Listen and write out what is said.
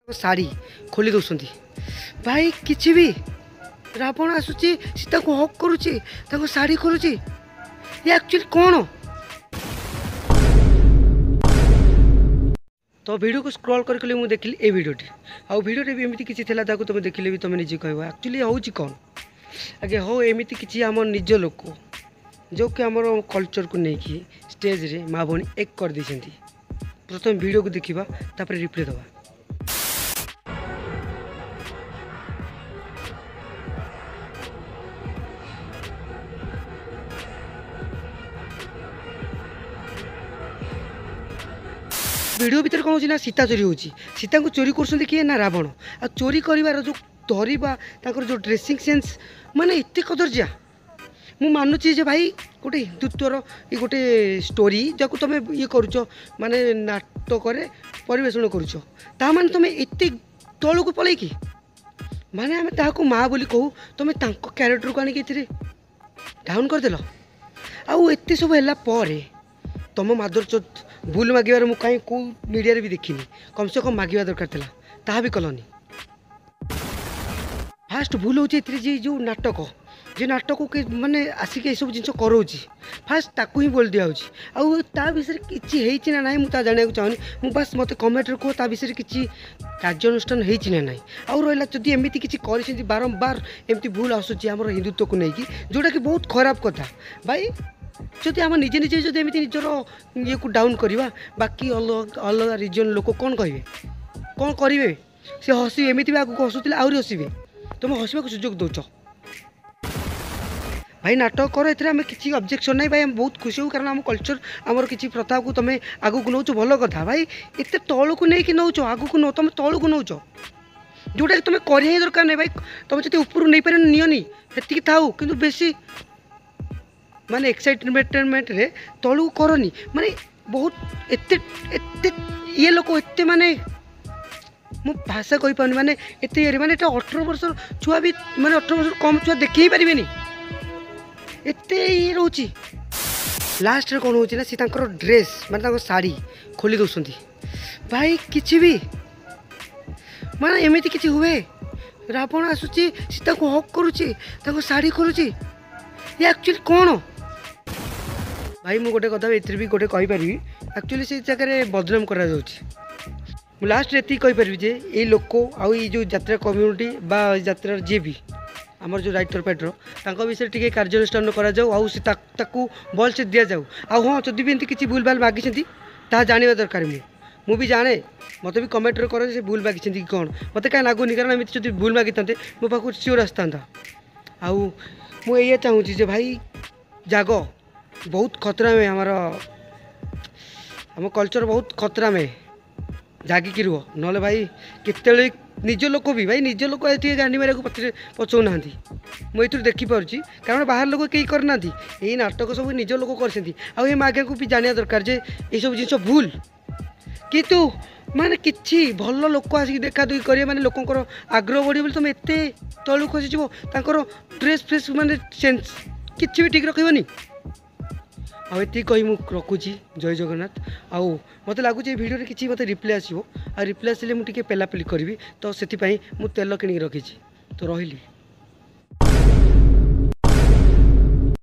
शाढ़ी खोली दौरान भाई किसी भी रावण आसूची सीता को हक करुच्ची शाढ़ी खोलुची ये एक्चुअली कौन। तो वीडियो को स्क्रॉल करके मुझे देखिली ए वीडियोटी आउ वीडियो भी एमती किसी था तुम देखिले भी तुम निजे कह एक्चुअली हूँ कौन आगे हो एमती किसी आम निज लोक जो कि आम कल्चर को लेकिन स्टेज रे माँ भौणी एक कर दी। प्रथम वीडियो को देखा तापर रिप्ले दवा। वीडियो भीतर कौन होना सीता चोरी होची सीता को चोरी कर किए ना रावण आ चोरी कर जो धरवा जो ड्रेसिंग सेन्स माने एत कदर्जिया मु मानुची जे भाई गोटे हिंदुत्वर ये गोटे स्टोरी जाको तुम ये करुच माने नाटक परिवेषण करुच ता माने तुम एत तल को पलैक माने आम ताको माँ बोली कहू तुम क्यारेक्टर को आनिक डाउन करदेल आउ एत सब है तुम मादरचोद भूल मागिबार मु कहीं को मीडिया भी देखनी कम से कम मागिबा दरकार था ता भी कलनी। फास्ट भूल हो जो नाटक जे नाटक के माने आसिक ये सब जिन करोची फास्ट ताकू ही बोल दिया आउ ता विषय किसी ना ना मुझे जाना चाहूनी मु बस मत कमेंट कह ता विषय किसी कार्यानुष्ठान होना ना आउ रहा जदि एमती किसी कर बारंबार एमती भूल आसूँ आम हिंदुत्व को लेकिन जोटा कि बहुत खराब कथा भाई जदि आम निजे निजे जब एमती निजर ये को डाउन करवा बाकी अलग अलग रिजन लोक कौन कहे कौन करेंगे सी हसवे एमती भी आगे हसुले आहरी हसवे तुम हसवा सुजोग दौच भाई नाटक कर आम किसी ऑब्जेक्शन नहीं भाई हम बहुत खुशी हो कारण आम कल्चर आमर किसी प्रथा को तुम आगू को नौ भल कथा भाई एत तल को लेकिन नौ आगू को नौ तुम तल को नौ जोटा कि तुम कर दरकार नहीं भाई तुम जो ऊपर नहीं पार नियनि ये थाऊ कि बेसी माने एक्साइटमेंट रे तलू करनी माने बहुत एते एते ये लोक एते माने मु भाषा कही पानी माने एते ये माने 18 वर्ष छुआ भी माने 18 वर्ष कम छुआ देख ही पारे एते ये रोची लास्ट रे कौन होची ना सी तांकर ड्रेस माने शाढ़ी खोली दौरान भाई किसी भी माने एमती किसी हुए रावण आसूची सीता को हक करुच्ची शाढ़ी खोलुची ये एक्चुअली कौन। भाई मु गोटे कथा ए भी गोटे कहीपरि एक्चुअली से जगह बदनाम करा लास्ट एति कहीपरि जे ये लोक आउ जो यात्रा कम्युनिटी बा यात्रा जी भी आमर जो राइटर पैटर तांको विषय टिके कार्यानुष्ठान करा जाऊ आउ से ताकू भल से दिया जाऊ आउ हाँ जदि भी एमती किसी भूल भाल मागी ता जानवा दरकार मु भी जाने मत भी कमेंट कर से भूल मागी कि कौन मत कहीं लगुनि कारण एमती जब भूल मागी था मो पाक सियोर आसता आउ मुझे चाहूँ जे भाई जाग बहुत खतरा में हमारा आम कल्चर बहुत खतरा में जागिक रुह ना भाई केत निज लोक भी भाई निज लोक ये गांडी मारे पचरे पचाऊना मुझे देखिपुची कारण बाहर लोक कहीं करना यही नाटक सब निज लोक कर मागे को भी जाना दरकार जे ये सब जिन भूल कितु माने किछि भल लोक आसिक देखा दुखी करेंगे माने लोकंर आग्रह बढ़े तुम एत तलू खसीज ड्रेस फ्रेस माने सेन्स किछि भी ठीक रखनी आती कही मुझे रखुची जय जगन्नाथ आउ मत लगुच भिडियो किसी मत रिप्ले आसो आ रिप्ले आसिले मुझे पेलापेली करी तो से मुझे तेल किणी रखी तो रही।